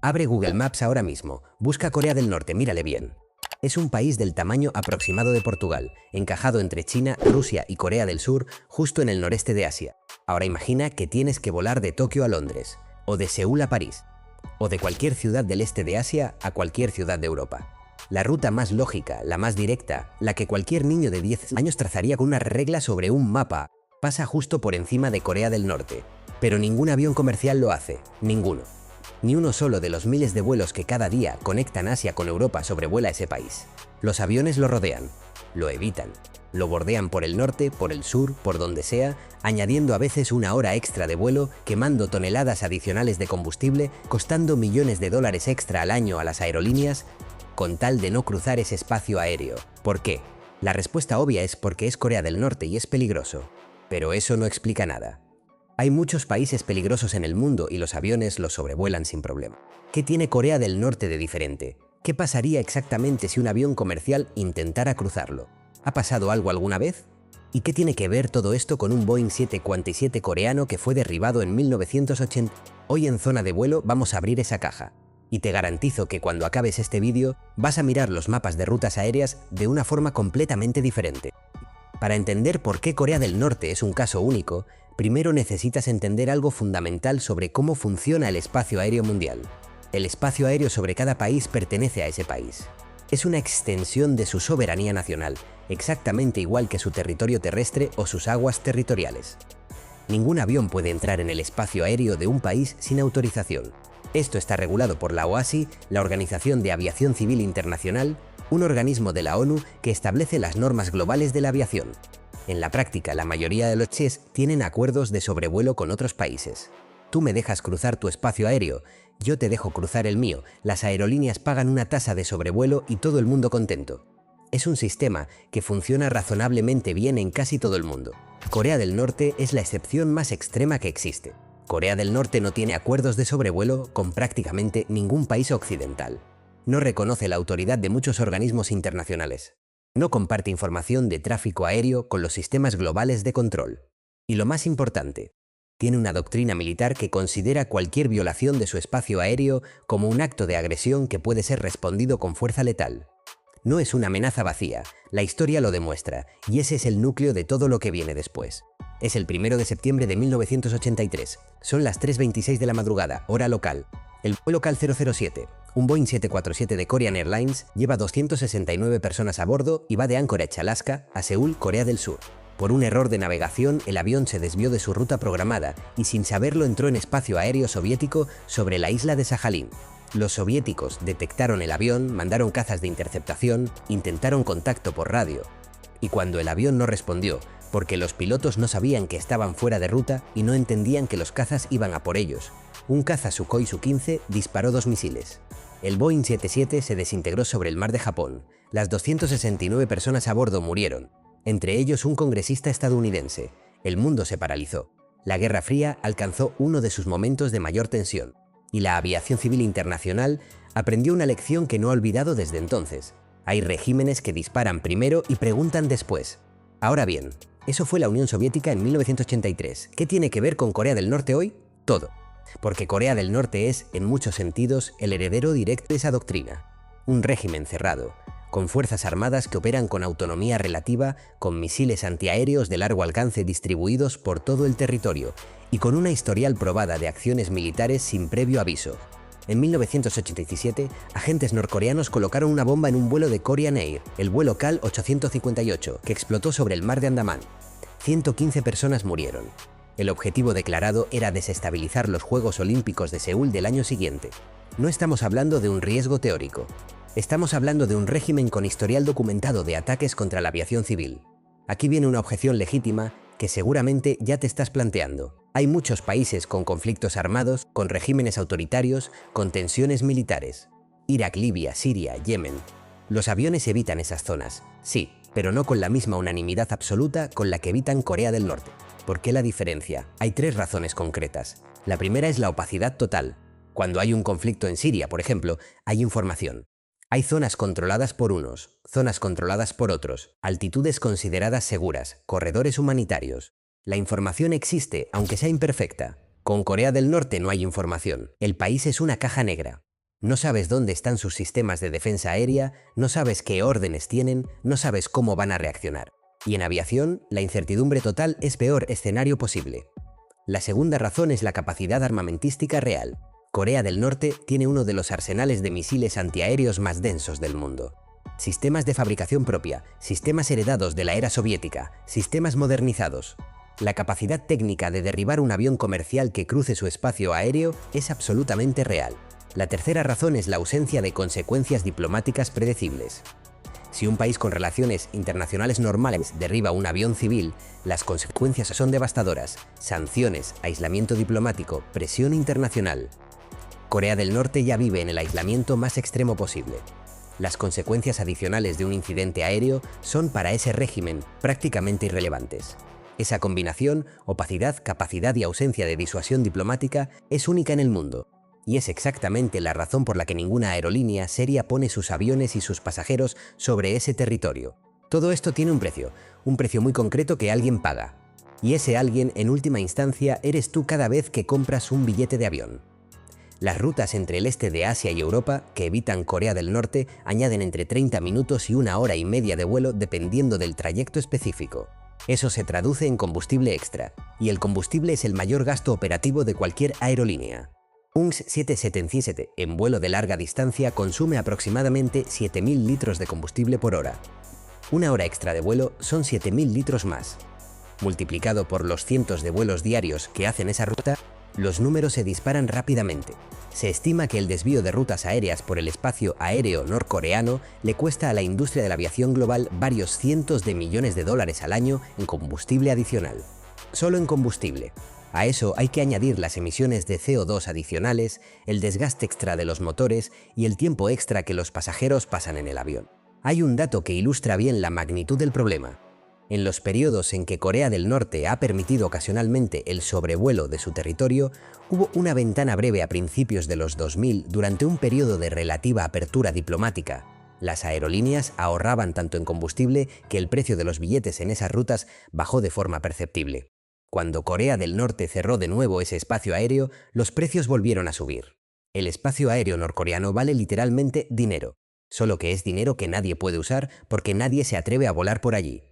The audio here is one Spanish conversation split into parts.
Abre Google Maps ahora mismo, busca Corea del Norte, mírale bien. Es un país del tamaño aproximado de Portugal, encajado entre China, Rusia y Corea del Sur, justo en el noreste de Asia. Ahora imagina que tienes que volar de Tokio a Londres, o de Seúl a París, o de cualquier ciudad del este de Asia a cualquier ciudad de Europa. La ruta más lógica, la más directa, la que cualquier niño de 10 años trazaría con una regla sobre un mapa, pasa justo por encima de Corea del Norte. Pero ningún avión comercial lo hace, ninguno. Ni uno solo de los miles de vuelos que cada día conectan Asia con Europa sobrevuela ese país. Los aviones lo rodean, lo evitan, lo bordean por el norte, por el sur, por donde sea, añadiendo a veces una hora extra de vuelo, quemando toneladas adicionales de combustible, costando millones de dólares extra al año a las aerolíneas, con tal de no cruzar ese espacio aéreo. ¿Por qué? La respuesta obvia es porque es Corea del Norte y es peligroso. Pero eso no explica nada. Hay muchos países peligrosos en el mundo y los aviones los sobrevuelan sin problema. ¿Qué tiene Corea del Norte de diferente? ¿Qué pasaría exactamente si un avión comercial intentara cruzarlo? ¿Ha pasado algo alguna vez? ¿Y qué tiene que ver todo esto con un Boeing 747 coreano que fue derribado en 1980? Hoy en Zona de Vuelo vamos a abrir esa caja. Y te garantizo que cuando acabes este vídeo vas a mirar los mapas de rutas aéreas de una forma completamente diferente. Para entender por qué Corea del Norte es un caso único, primero necesitas entender algo fundamental sobre cómo funciona el espacio aéreo mundial. El espacio aéreo sobre cada país pertenece a ese país. Es una extensión de su soberanía nacional, exactamente igual que su territorio terrestre o sus aguas territoriales. Ningún avión puede entrar en el espacio aéreo de un país sin autorización. Esto está regulado por la OASI, la Organización de Aviación Civil Internacional, un organismo de la ONU que establece las normas globales de la aviación. En la práctica, la mayoría de los países tienen acuerdos de sobrevuelo con otros países. Tú me dejas cruzar tu espacio aéreo, yo te dejo cruzar el mío, las aerolíneas pagan una tasa de sobrevuelo y todo el mundo contento. Es un sistema que funciona razonablemente bien en casi todo el mundo. Corea del Norte es la excepción más extrema que existe. Corea del Norte no tiene acuerdos de sobrevuelo con prácticamente ningún país occidental. No reconoce la autoridad de muchos organismos internacionales. No comparte información de tráfico aéreo con los sistemas globales de control. Y lo más importante, tiene una doctrina militar que considera cualquier violación de su espacio aéreo como un acto de agresión que puede ser respondido con fuerza letal. No es una amenaza vacía, la historia lo demuestra, y ese es el núcleo de todo lo que viene después. Es el 1 de septiembre de 1983, son las 3:26 de la madrugada, hora local. El vuelo local 007, un Boeing 747 de Korean Airlines, lleva 269 personas a bordo y va de Anchorage, Alaska, a Seúl, Corea del Sur. Por un error de navegación, el avión se desvió de su ruta programada y sin saberlo entró en espacio aéreo soviético sobre la isla de Sajalín. Los soviéticos detectaron el avión, mandaron cazas de interceptación, intentaron contacto por radio. Y cuando el avión no respondió, porque los pilotos no sabían que estaban fuera de ruta y no entendían que los cazas iban a por ellos, un caza Sukhoi Su-15 disparó 2 misiles. El Boeing 77 se desintegró sobre el mar de Japón. Las 269 personas a bordo murieron, entre ellos un congresista estadounidense. El mundo se paralizó. La Guerra Fría alcanzó uno de sus momentos de mayor tensión, y la aviación civil internacional aprendió una lección que no ha olvidado desde entonces. Hay regímenes que disparan primero y preguntan después. Ahora bien, eso fue la Unión Soviética en 1983. ¿Qué tiene que ver con Corea del Norte hoy? Todo. Porque Corea del Norte es, en muchos sentidos, el heredero directo de esa doctrina. Un régimen cerrado, con fuerzas armadas que operan con autonomía relativa, con misiles antiaéreos de largo alcance distribuidos por todo el territorio y con una historial probada de acciones militares sin previo aviso. En 1987, agentes norcoreanos colocaron una bomba en un vuelo de Korean Air, el vuelo KAL 858, que explotó sobre el mar de Andamán. 115 personas murieron. El objetivo declarado era desestabilizar los Juegos Olímpicos de Seúl del año siguiente. No estamos hablando de un riesgo teórico. Estamos hablando de un régimen con historial documentado de ataques contra la aviación civil. Aquí viene una objeción legítima que seguramente ya te estás planteando. Hay muchos países con conflictos armados, con regímenes autoritarios, con tensiones militares. Irak, Libia, Siria, Yemen. Los aviones evitan esas zonas, sí, pero no con la misma unanimidad absoluta con la que evitan Corea del Norte. ¿Por qué la diferencia? Hay 3 razones concretas. La primera es la opacidad total. Cuando hay un conflicto en Siria, por ejemplo, hay información. Hay zonas controladas por unos, zonas controladas por otros, altitudes consideradas seguras, corredores humanitarios. La información existe, aunque sea imperfecta. Con Corea del Norte no hay información. El país es una caja negra. No sabes dónde están sus sistemas de defensa aérea, no sabes qué órdenes tienen, no sabes cómo van a reaccionar. Y en aviación, la incertidumbre total es peor escenario posible. La segunda razón es la capacidad armamentística real. Corea del Norte tiene uno de los arsenales de misiles antiaéreos más densos del mundo. Sistemas de fabricación propia, sistemas heredados de la era soviética, sistemas modernizados. La capacidad técnica de derribar un avión comercial que cruce su espacio aéreo es absolutamente real. La tercera razón es la ausencia de consecuencias diplomáticas predecibles. Si un país con relaciones internacionales normales derriba un avión civil, las consecuencias son devastadoras: sanciones, aislamiento diplomático, presión internacional. Corea del Norte ya vive en el aislamiento más extremo posible. Las consecuencias adicionales de un incidente aéreo son para ese régimen prácticamente irrelevantes. Esa combinación, opacidad, capacidad y ausencia de disuasión diplomática, es única en el mundo. Y es exactamente la razón por la que ninguna aerolínea seria pone sus aviones y sus pasajeros sobre ese territorio. Todo esto tiene un precio muy concreto que alguien paga. Y ese alguien, en última instancia, eres tú cada vez que compras un billete de avión. Las rutas entre el este de Asia y Europa, que evitan Corea del Norte, añaden entre 30 minutos y 1 hora y media de vuelo dependiendo del trayecto específico. Eso se traduce en combustible extra, y el combustible es el mayor gasto operativo de cualquier aerolínea. Un 777 en vuelo de larga distancia consume aproximadamente 7.000 litros de combustible por hora. 1 hora extra de vuelo son 7.000 litros más. Multiplicado por los cientos de vuelos diarios que hacen esa ruta, los números se disparan rápidamente. Se estima que el desvío de rutas aéreas por el espacio aéreo norcoreano le cuesta a la industria de la aviación global varios cientos de millones de dólares al año en combustible adicional. Solo en combustible. A eso hay que añadir las emisiones de CO2 adicionales, el desgaste extra de los motores y el tiempo extra que los pasajeros pasan en el avión. Hay un dato que ilustra bien la magnitud del problema. En los periodos en que Corea del Norte ha permitido ocasionalmente el sobrevuelo de su territorio, hubo una ventana breve a principios de los 2000 durante un periodo de relativa apertura diplomática. Las aerolíneas ahorraban tanto en combustible que el precio de los billetes en esas rutas bajó de forma perceptible. Cuando Corea del Norte cerró de nuevo ese espacio aéreo, los precios volvieron a subir. El espacio aéreo norcoreano vale literalmente dinero, solo que es dinero que nadie puede usar porque nadie se atreve a volar por allí.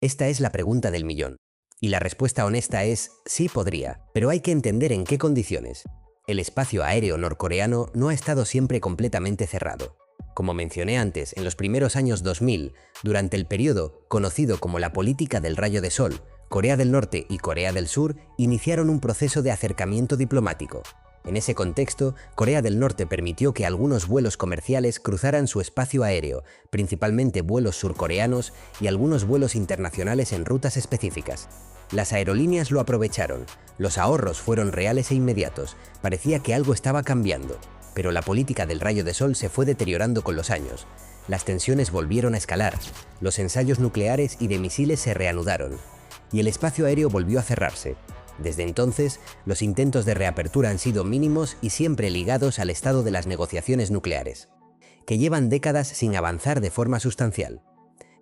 Esta es la pregunta del millón. Y la respuesta honesta es sí podría, pero hay que entender en qué condiciones. El espacio aéreo norcoreano no ha estado siempre completamente cerrado. Como mencioné antes, en los primeros años 2000, durante el periodo conocido como la política del rayo de sol, Corea del Norte y Corea del Sur iniciaron un proceso de acercamiento diplomático. En ese contexto, Corea del Norte permitió que algunos vuelos comerciales cruzaran su espacio aéreo, principalmente vuelos surcoreanos y algunos vuelos internacionales en rutas específicas. Las aerolíneas lo aprovecharon, los ahorros fueron reales e inmediatos, parecía que algo estaba cambiando, pero la política del rayo de sol se fue deteriorando con los años. Las tensiones volvieron a escalar, los ensayos nucleares y de misiles se reanudaron, y el espacio aéreo volvió a cerrarse. Desde entonces, los intentos de reapertura han sido mínimos y siempre ligados al estado de las negociaciones nucleares, que llevan décadas sin avanzar de forma sustancial.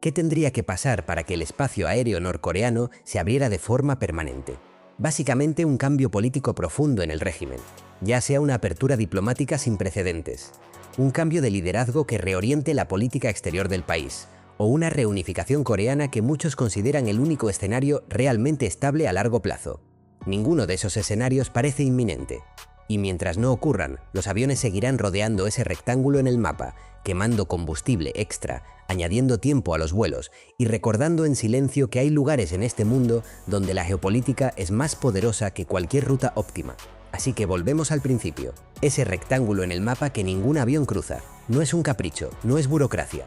¿Qué tendría que pasar para que el espacio aéreo norcoreano se abriera de forma permanente? Básicamente un cambio político profundo en el régimen, ya sea una apertura diplomática sin precedentes, un cambio de liderazgo que reoriente la política exterior del país, o una reunificación coreana que muchos consideran el único escenario realmente estable a largo plazo. Ninguno de esos escenarios parece inminente. Y mientras no ocurran, los aviones seguirán rodeando ese rectángulo en el mapa, quemando combustible extra, añadiendo tiempo a los vuelos y recordando en silencio que hay lugares en este mundo donde la geopolítica es más poderosa que cualquier ruta óptima. Así que volvemos al principio. Ese rectángulo en el mapa que ningún avión cruza. No es un capricho, no es burocracia.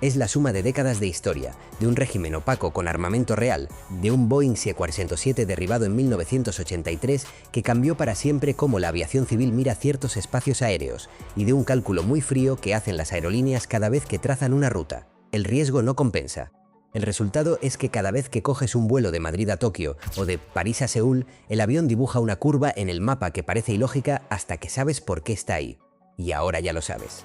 Es la suma de décadas de historia, de un régimen opaco con armamento real, de un Boeing 747 derribado en 1983 que cambió para siempre cómo la aviación civil mira ciertos espacios aéreos, y de un cálculo muy frío que hacen las aerolíneas cada vez que trazan una ruta. El riesgo no compensa. El resultado es que cada vez que coges un vuelo de Madrid a Tokio o de París a Seúl, el avión dibuja una curva en el mapa que parece ilógica hasta que sabes por qué está ahí. Y ahora ya lo sabes.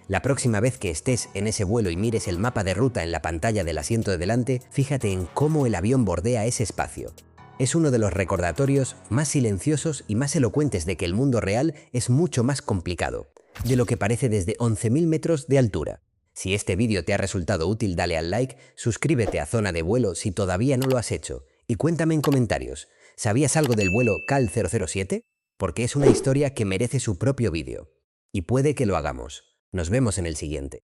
La próxima vez que estés en ese vuelo y mires el mapa de ruta en la pantalla del asiento de delante, fíjate en cómo el avión bordea ese espacio. Es uno de los recordatorios más silenciosos y más elocuentes de que el mundo real es mucho más complicado. de lo que parece desde 11.000 metros de altura. Si este vídeo te ha resultado útil, dale al like, suscríbete a Zona de Vuelo si todavía no lo has hecho y cuéntame en comentarios, ¿sabías algo del vuelo CAL 007? Porque es una historia que merece su propio vídeo. Y puede que lo hagamos. Nos vemos en el siguiente.